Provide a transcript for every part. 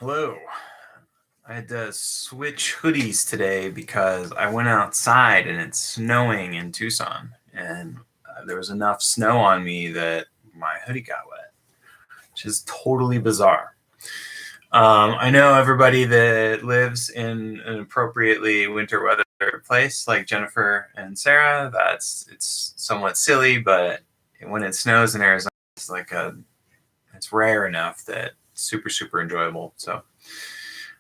Hello. I had to switch hoodies today because I went outside and it's snowing in Tucson, and there was enough snow on me that my hoodie got wet, which is totally bizarre. I know everybody that lives in an appropriately winter weather place like Jennifer and Sarah. It's somewhat silly, but when it snows in Arizona, it's rare enough that it's super enjoyable. So.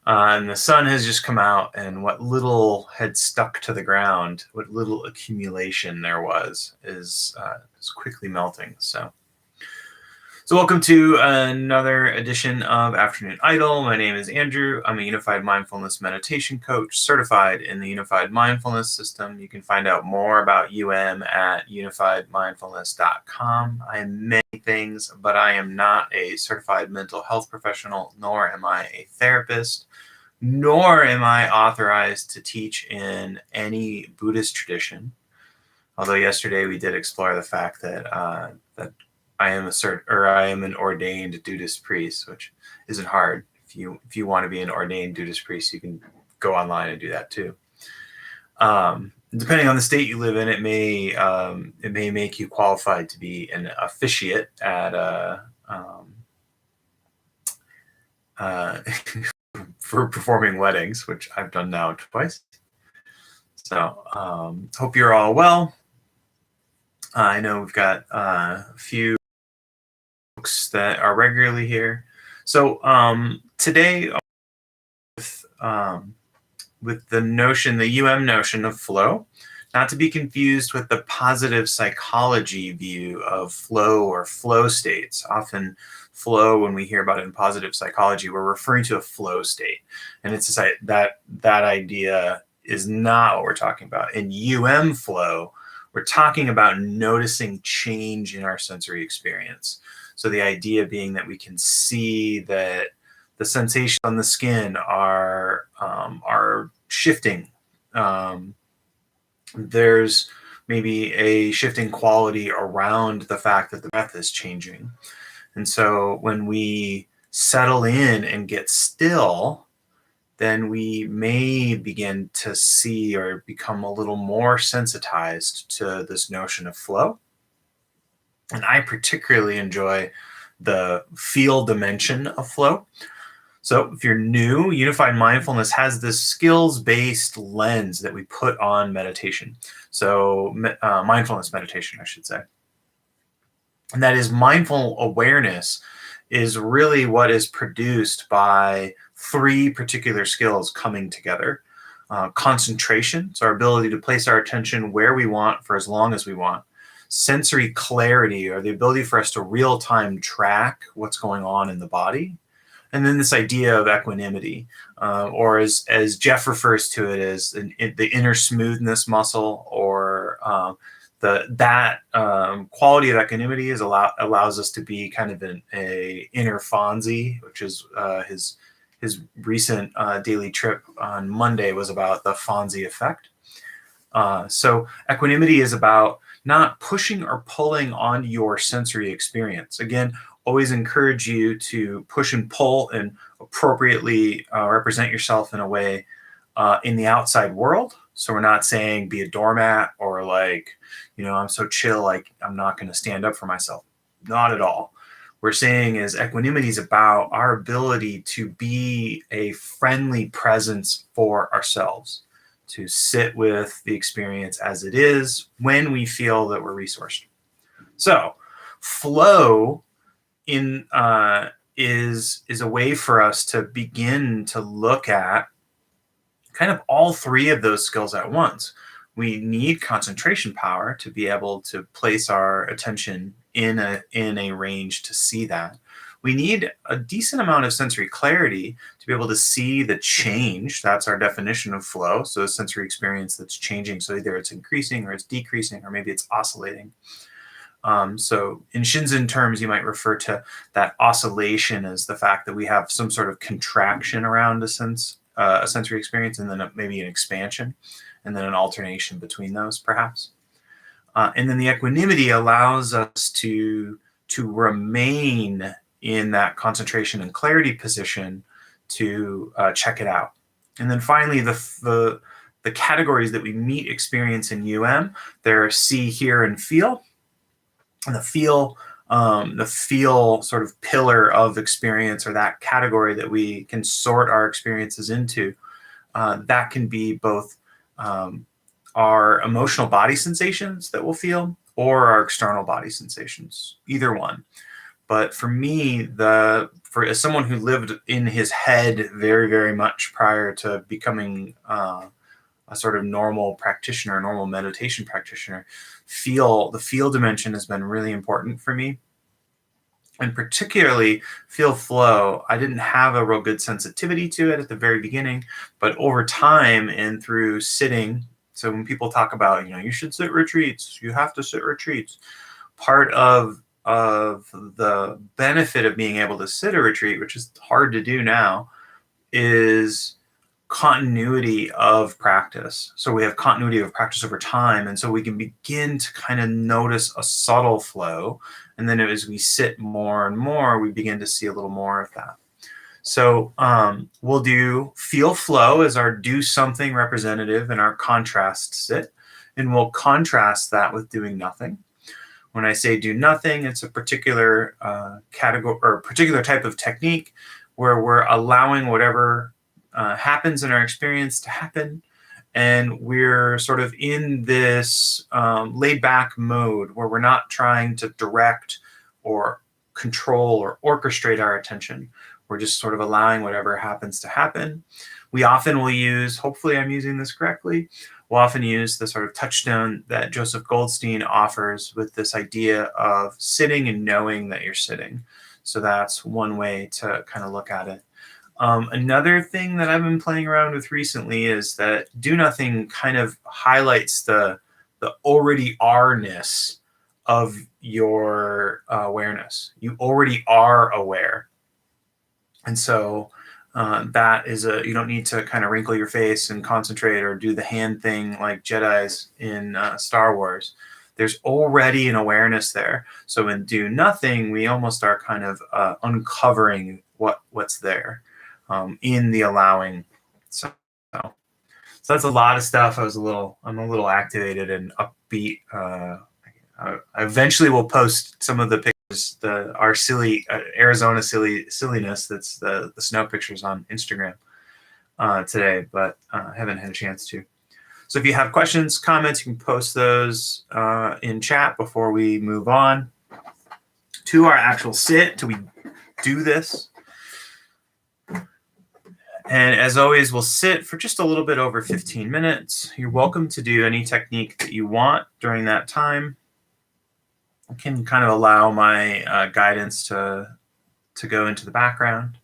And the sun has just come out, and what little had stuck to the ground, what little accumulation there was, is quickly melting. So welcome to another edition of Afternoon Idle. My name is Andrew. I'm a Unified Mindfulness Meditation Coach, certified in the Unified Mindfulness System. You can find out more about at unifiedmindfulness.com. I am many things, but I am not a certified mental health professional, nor am I a therapist, nor am I authorized to teach in any Buddhist tradition. Although yesterday we did explore the fact that I am an ordained Buddhist priest, which isn't hard. If you want to be an ordained Buddhist priest, you can go online and do that too. Depending on the state you live in, it may make you qualified to be an officiate at for performing weddings, which I've done now twice. So hope you're all well. I know we've got a few folks that are regularly here. So today, with the notion of flow, not to be confused with the positive psychology view of flow or flow states. Often flow, when we hear about it in positive psychology, we're referring to a flow state. And it's that idea is not what we're talking about. In flow, we're talking about noticing change in our sensory experience. So the idea being that we can see that the sensations on the skin are shifting. There's maybe a shifting quality around the fact that the breath is changing. And so when we settle in and get still, then we may begin to see or become a little more sensitized to this notion of flow. And I particularly enjoy the feel dimension of flow. So if you're new, Unified Mindfulness has this skills-based lens that we put on meditation. So mindfulness meditation, I should say. And that is, mindful awareness is really what is produced by three particular skills coming together. Concentration, so our ability to place our attention where we want for as long as we want. Sensory clarity, or the ability for us to real-time track what's going on in the body. And then this idea of equanimity, or as Jeff refers to it as the inner smoothness muscle, or that quality of equanimity allows us to be kind of a inner Fonzie, which is his recent daily trip on Monday was about the Fonzie effect. So equanimity is about not pushing or pulling on your sensory experience. Again, always encourage you to push and pull and appropriately represent yourself in a way in the outside world. So we're not saying be a doormat or I'm so chill, I'm not going to stand up for myself. Not at all. We're saying is equanimity is about our ability to be a friendly presence for ourselves, to sit with the experience as it is when we feel that we're resourced. So flow is a way for us to begin to look at kind of all three of those skills at once. We need concentration power to be able to place our attention in a range to see that. We need a decent amount of sensory clarity to be able to see the change. That's our definition of flow. So a sensory experience that's changing. So either it's increasing or it's decreasing, or maybe it's oscillating. So in Shinzen terms, you might refer to that oscillation as the fact that we have some sort of contraction around a sensory experience, and then maybe an expansion, and then an alternation between those, perhaps. And then the equanimity allows us to remain in that concentration and clarity position, to check it out. And then finally, the categories that we meet, experience, in there are see, hear, and feel. And the feel sort of pillar of experience, or that category that we can sort our experiences into, that can be both our emotional body sensations that we'll feel, or our external body sensations, either one. But for me, as someone who lived in his head very, very much prior to becoming a sort of normal practitioner, normal meditation practitioner, the feel dimension has been really important for me. And particularly feel flow. I didn't have a real good sensitivity to it at the very beginning, but over time and through sitting. So when people talk about, you should sit retreats, you have to sit retreats. Part of the benefit of being able to sit a retreat, which is hard to do now, is continuity of practice. So we have continuity of practice over time, and so we can begin to kind of notice a subtle flow, and then as we sit more and more, we begin to see a little more of that. So we'll do feel flow as our do something representative in our contrast sit, and we'll contrast that with doing nothing. When I say do nothing, it's a particular category or particular type of technique where we're allowing whatever happens in our experience to happen. And we're sort of in this laid back mode where we're not trying to direct or control or orchestrate our attention. We're just sort of allowing whatever happens to happen. We often will use, hopefully I'm using this correctly, we'll often use the sort of touchstone that Joseph Goldstein offers with this idea of sitting and knowing that you're sitting. So that's one way to kind of look at it. Another thing that I've been playing around with recently is that do nothing kind of highlights the already are-ness of your awareness. You already are aware. And so that is you don't need to kind of wrinkle your face and concentrate or do the hand thing like Jedis in Star Wars. There's already an awareness there. So in do nothing, we almost are kind of uncovering what's there in the allowing. So that's a lot of stuff. I'm a little activated and upbeat. I eventually will post some of the pictures, our silly Arizona silliness. That's the snow pictures on Instagram today, but I haven't had a chance to. So if you have questions, comments, you can post those in chat before we move on to our actual sit, till we do this. And as always, we'll sit for just a little bit over 15 minutes. You're welcome to do any technique that you want during that time. I can kind of allow my guidance to go into the background.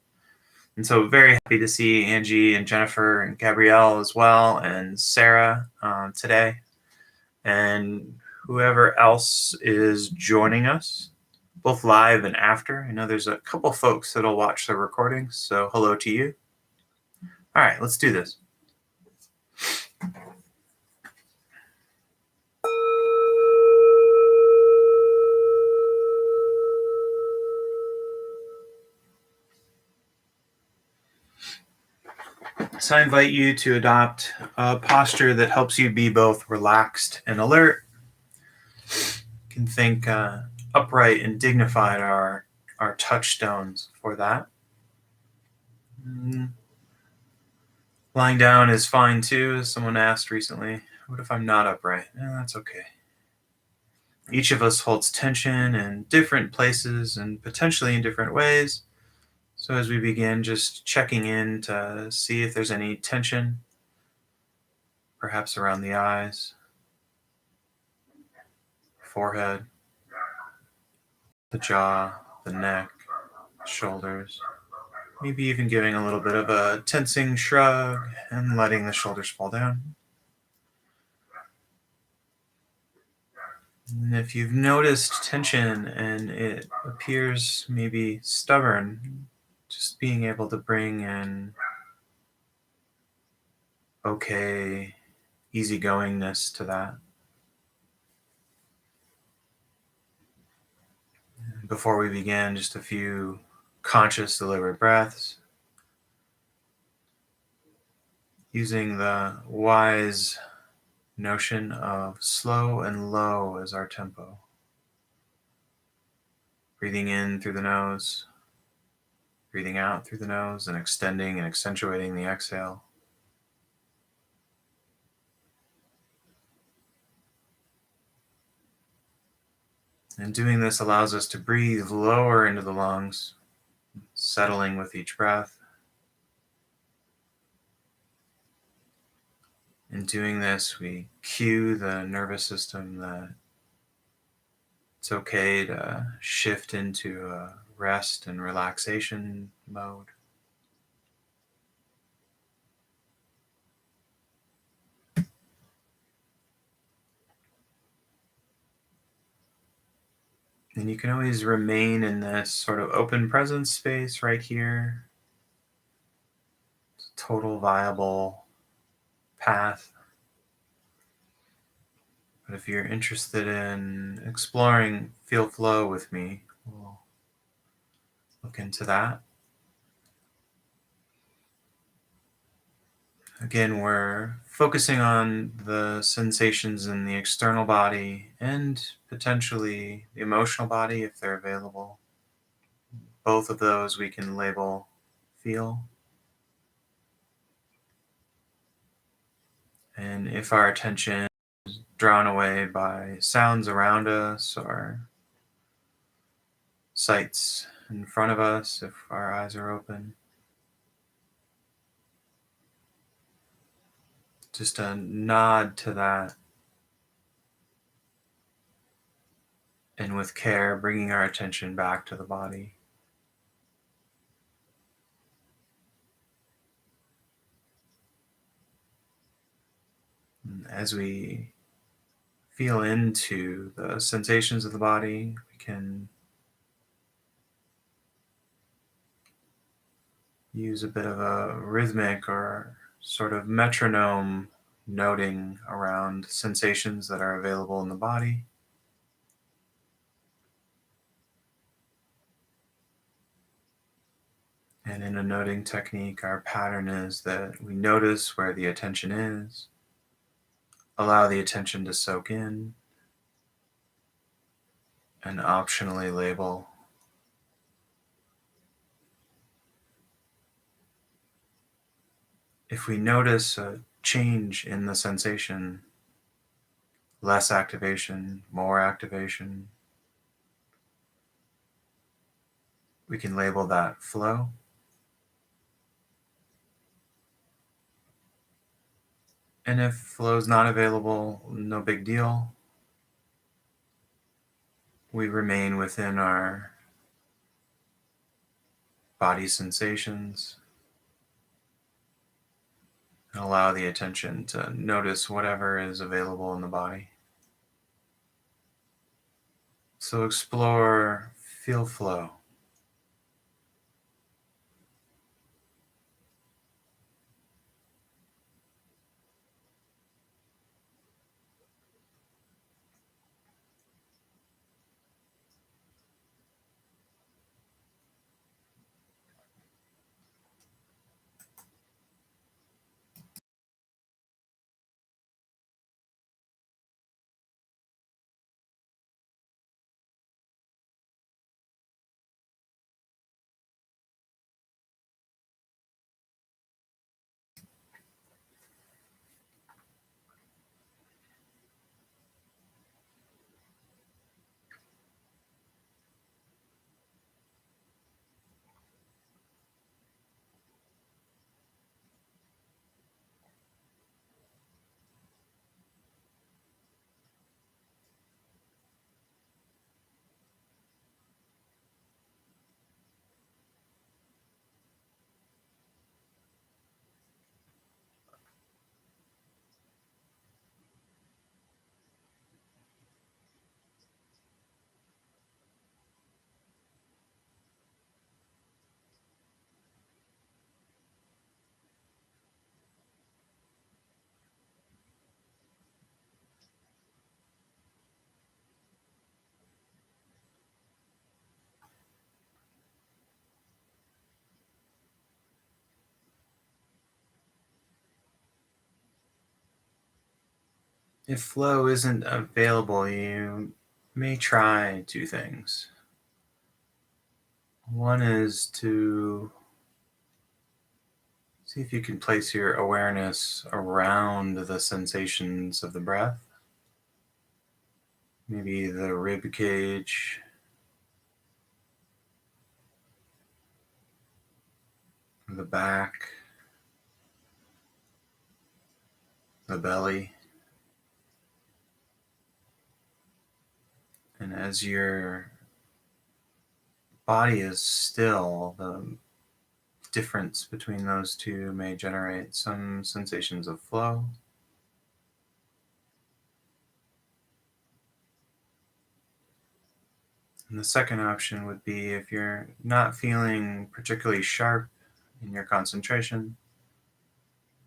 And so very happy to see Angie and Jennifer and Gabrielle as well, and Sarah today, and whoever else is joining us, both live and after. I know there's a couple folks that'll watch the recording, so hello to you. All right, let's do this. So I invite you to adopt a posture that helps you be both relaxed and alert. You can think upright and dignified are our touchstones for that. Lying down is fine too. Someone asked recently, what if I'm not upright? That's okay. Each of us holds tension in different places and potentially in different ways. So as we begin, just checking in to see if there's any tension, perhaps around the eyes, forehead, the jaw, the neck, shoulders. Maybe even giving a little bit of a tensing shrug and letting the shoulders fall down. And if you've noticed tension and it appears maybe stubborn, just being able to bring in okay, easygoingness to that. Before we begin, just a few conscious, deliberate breaths. using the wise notion of slow and low as our tempo. Breathing in through the nose, breathing out through the nose, and extending and accentuating the exhale. And doing this allows us to breathe lower into the lungs, settling with each breath. In doing this, we cue the nervous system that it's okay to shift into a rest and relaxation mode. And you can always remain in this sort of open presence space right here. It's a total viable path. But if you're interested in exploring Feel Flow with me, we'll look into that. Again, we're focusing on the sensations in the external body and potentially the emotional body if they're available. Both of those we can label feel. And if our attention is drawn away by sounds around us or sights in front of us, if our eyes are open, just a nod to that. And with care, bringing our attention back to the body. And as we feel into the sensations of the body, we can use a bit of a rhythmic or sort of metronome noting around sensations that are available in the body. And in a noting technique, our pattern is that we notice where the attention is, allow the attention to soak in, and optionally label. If we notice a change in the sensation, less activation, more activation, we can label that flow. And if flow is not available, no big deal. We remain within our body sensations and allow the attention to notice whatever is available in the body. So explore, feel flow. If flow isn't available, you may try two things. One is to see if you can place your awareness around the sensations of the breath, maybe the rib cage, the back, the belly. And as your body is still, the difference between those two may generate some sensations of flow. And the second option would be if you're not feeling particularly sharp in your concentration,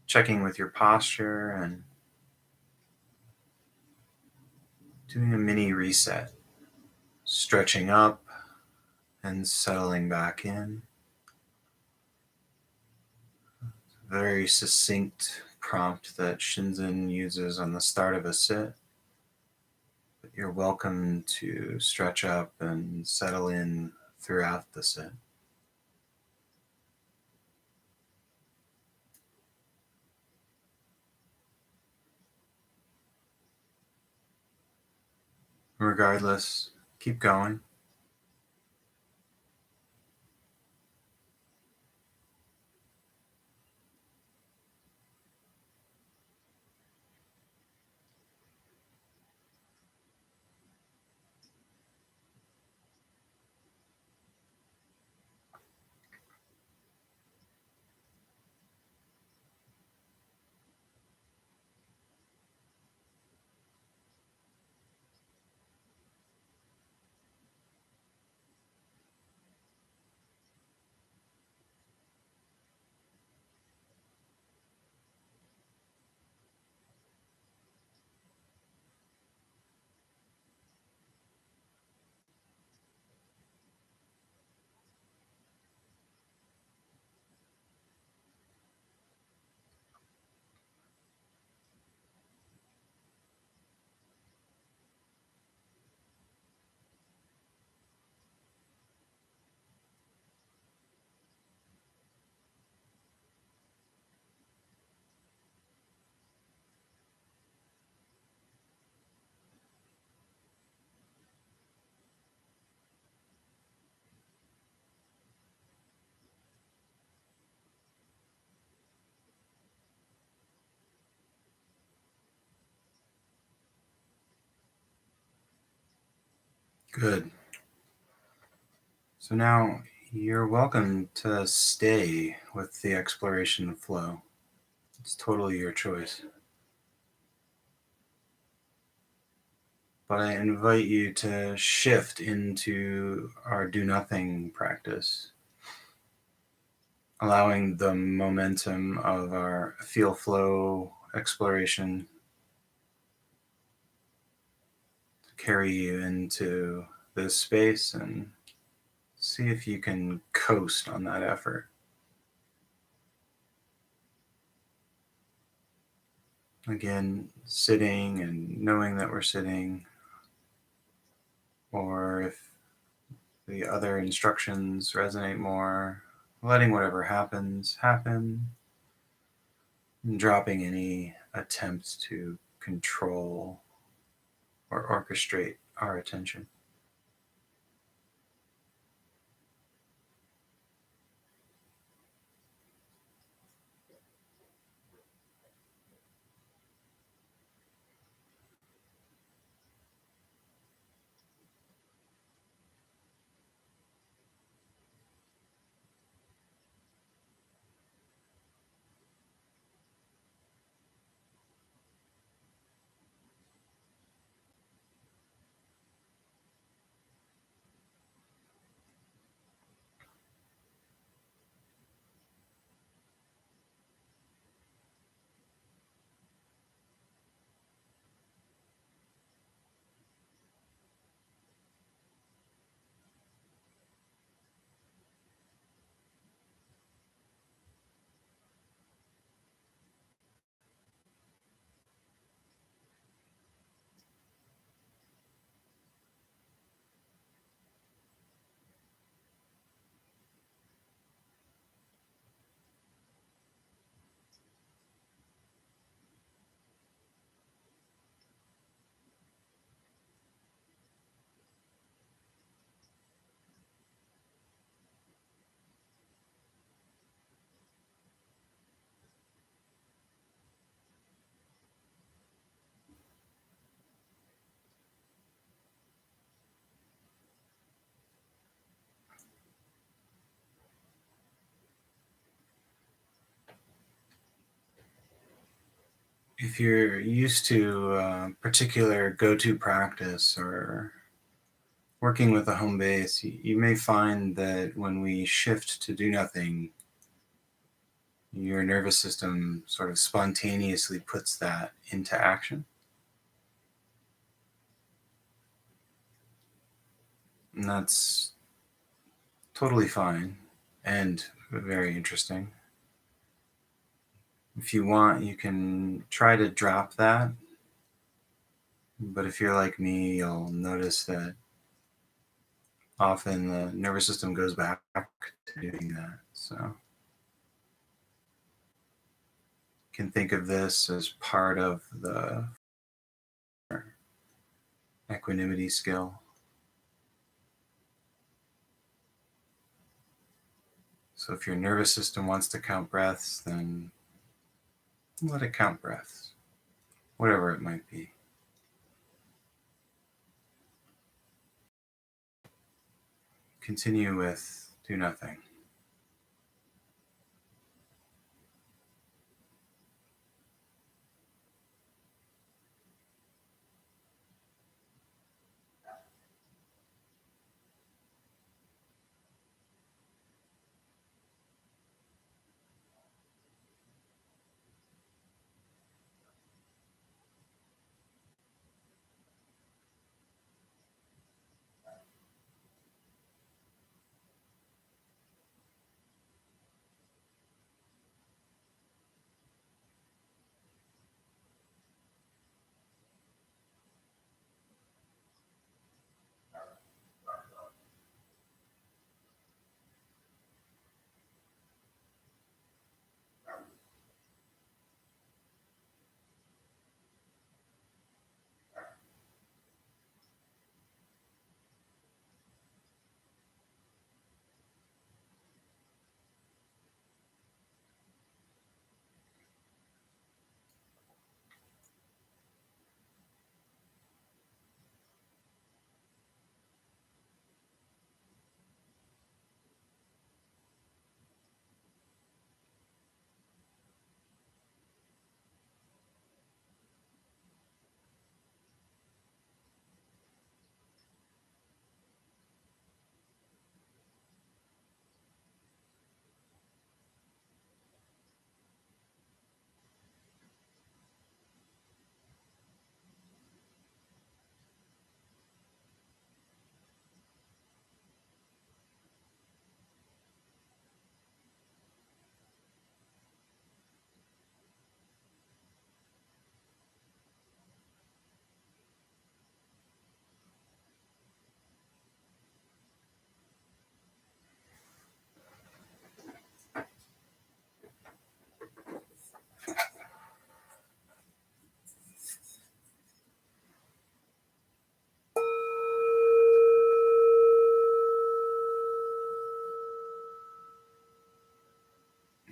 checking with your posture and doing a mini reset, stretching up and settling back in. Very succinct prompt that Shinzen uses on the start of a sit. But you're welcome to stretch up and settle in throughout the sit. Regardless, keep going. Good. So now you're welcome to stay with the exploration of flow. It's totally your choice. But I invite you to shift into our do nothing practice, allowing the momentum of our feel flow exploration to carry you into this space and see if you can coast on that effort. Again, sitting and knowing that we're sitting, or if the other instructions resonate more, letting whatever happens happen, and dropping any attempts to control or orchestrate our attention. if you're used to a particular go-to practice or working with a home base, you may find that when we shift to do nothing, your nervous system sort of spontaneously puts that into action. And that's totally fine and very interesting. If you want, you can try to drop that. But if you're like me, you'll notice that often the nervous system goes back to doing that. So you can think of this as part of the equanimity skill. So if your nervous system wants to count breaths, then let it count breaths, whatever it might be. Continue with do nothing.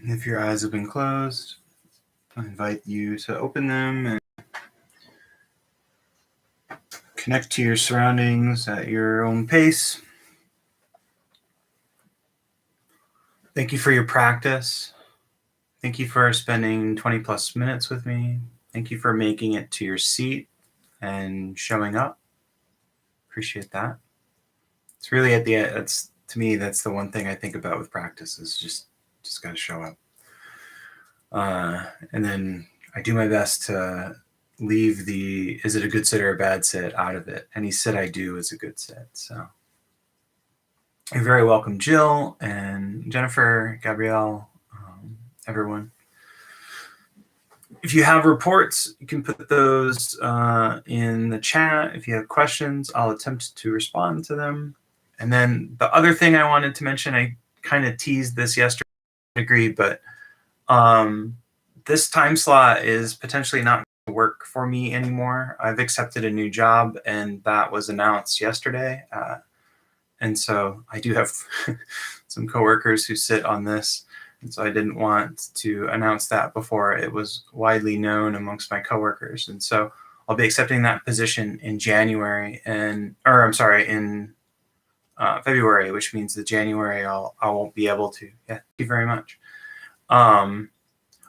If your eyes have been closed, I invite you to open them and connect to your surroundings at your own pace. Thank you for your practice. Thank you for spending 20 plus minutes with me. Thank you for making it to your seat and showing up. Appreciate that. It's really at the end, that's to me, that's the one thing I think about with practice is just got to show up. And then I do my best to leave the is it a good sit or a bad sit out of it. Any sit I do is a good sit. So you're very welcome, Jill and Jennifer, Gabrielle, everyone. If you have reports, you can put those in the chat. If you have questions, I'll attempt to respond to them. And then the other thing I wanted to mention, I kind of teased this yesterday to a degree, but this time slot is potentially not going to work for me anymore. I've accepted a new job, and that was announced yesterday. And so I do have some coworkers who sit on this. And so I didn't want to announce that before it was widely known amongst my coworkers. And so I'll be accepting that position in January in February, which means that January I won't be able to. Yeah, thank you very much.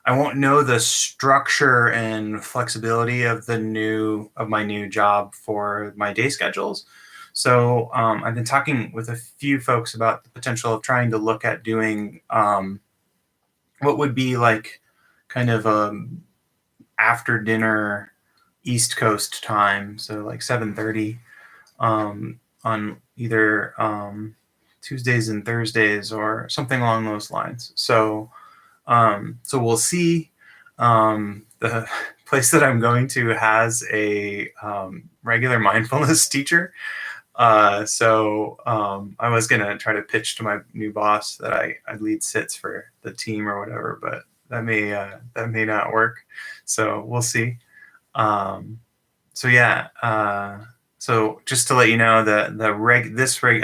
I won't know the structure and flexibility of my new job for my day schedules. So I've been talking with a few folks about the potential of trying to look at doing what would be like kind of after dinner East Coast time, so like 7:30 on either Tuesdays and Thursdays or something along those lines. So we'll see. The place that I'm going to has a regular mindfulness teacher. I was gonna try to pitch to my new boss that I'd lead sits for the team or whatever, but that may not work. So we'll see. Um, so yeah. So just to let you know that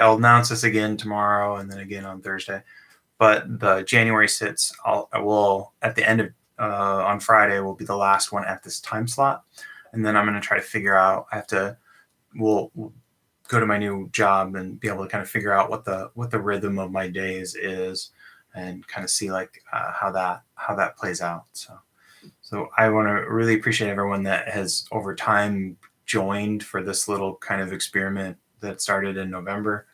I'll announce this again tomorrow and then again on Thursday. But the January sits I will at the end of on Friday will be the last one at this time slot, and then I'm going to try to figure out. We'll go to my new job and be able to kind of figure out what the rhythm of my days is, and kind of see like how that plays out. So I want to really appreciate everyone that has over time joined for this little kind of experiment that started in November.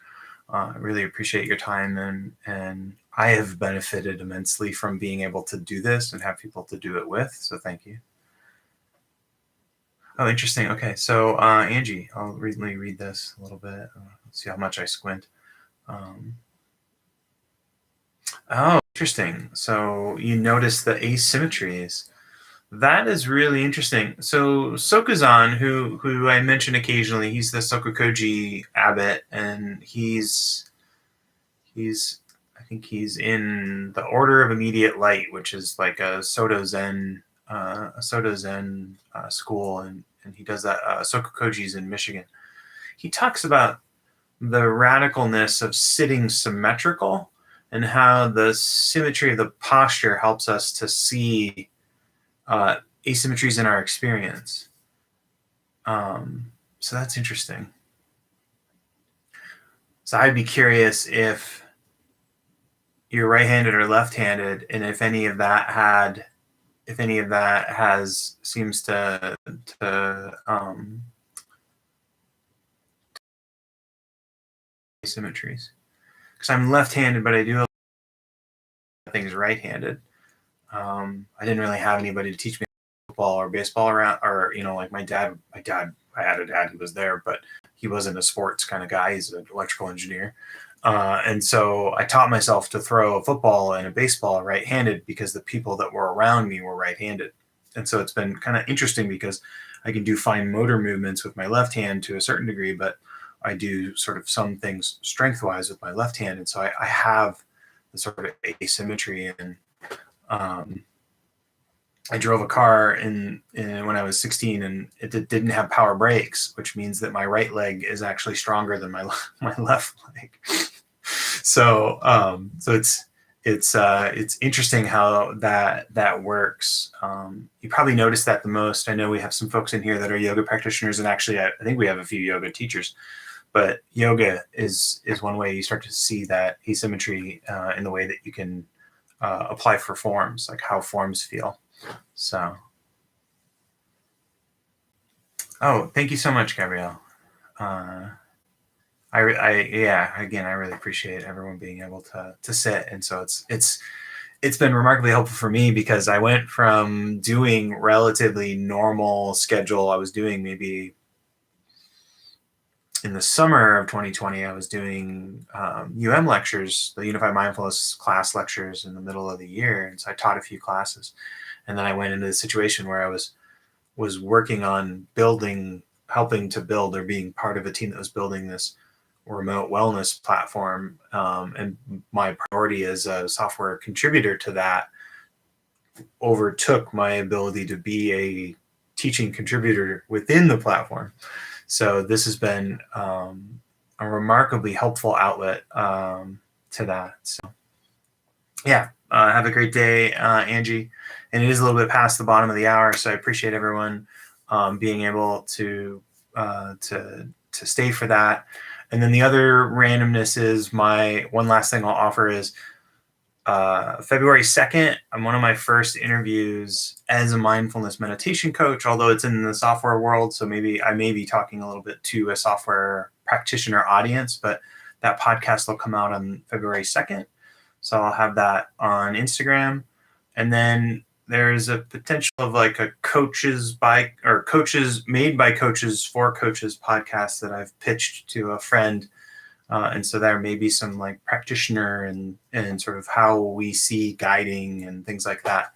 I really appreciate your time, and I have benefited immensely from being able to do this and have people to do it with. So thank you. Oh, interesting. Okay, so Angie, I'll read this a little bit. Let's see how much I squint. Oh, interesting. So you notice the asymmetries. That is really interesting. So Sokuzan, who I mention occasionally, he's the Sokokoji abbot, and he's I think he's in the Order of Immediate Light, which is like a Soto Zen school, and he does that. Sokokoji's in Michigan. He talks about the radicalness of sitting symmetrical and how the symmetry of the posture helps us to see asymmetries in our experience. So that's interesting. So I'd be curious if you're right-handed or left-handed, and if any of that seems to asymmetries. Because I'm left-handed, but I do things right-handed. I didn't really have anybody to teach me football or baseball around, or like my dad. I had a dad who was there, but he wasn't a sports kind of guy. He's an electrical engineer. And so I taught myself to throw a football and a baseball right-handed because the people that were around me were right-handed. And so it's been kind of interesting because I can do fine motor movements with my left hand to a certain degree, but I do sort of some things strength-wise with my left hand. And so I have the sort of asymmetry. And I drove a car in when I was 16, and it didn't have power brakes, which means that my right leg is actually stronger than my left leg. So it's interesting how that works. You probably noticed that the most. I know we have some folks in here that are yoga practitioners, and actually I think we have a few yoga teachers. But yoga is one way you start to see that asymmetry in the way that you can apply for forms, like how forms feel. So, thank you so much, Gabrielle. Again, I really appreciate everyone being able to sit, and so it's been remarkably helpful for me because I went from doing relatively normal schedule. I was doing maybe in the summer of 2020, I was doing lectures, the Unified Mindfulness class lectures in the middle of the year, and so I taught a few classes, and then I went into the situation where I was working on helping to build, or being part of a team that was building this remote wellness platform. And my priority as a software contributor to that overtook my ability to be a teaching contributor within the platform. So this has been a remarkably helpful outlet to that. So yeah, have a great day, Angie. And it is a little bit past the bottom of the hour, so I appreciate everyone being able to stay for that. And then the other randomness is my one last thing I'll offer is February 2nd, I'm one of my first interviews as a mindfulness meditation coach, although it's in the software world. So maybe I may be talking a little bit to a software practitioner audience, but that podcast will come out on February 2nd. So I'll have that on Instagram. And then there's a potential of like a coaches made by coaches for coaches podcast that I've pitched to a friend. And so there may be some like practitioner and sort of how we see guiding and things like that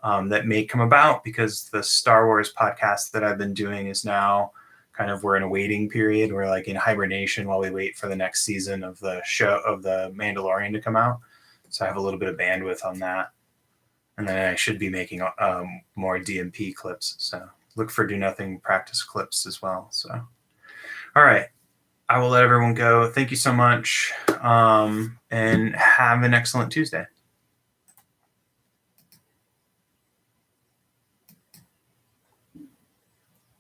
that may come about, because the Star Wars podcast that I've been doing is now kind of, we're in a waiting period. We're like in hibernation while we wait for the next season of the show of the Mandalorian to come out. So I have a little bit of bandwidth on that. And then I should be making more DMP clips. So look for Do Nothing practice clips as well. So, all right. I will let everyone go. Thank you so much. And have an excellent Tuesday.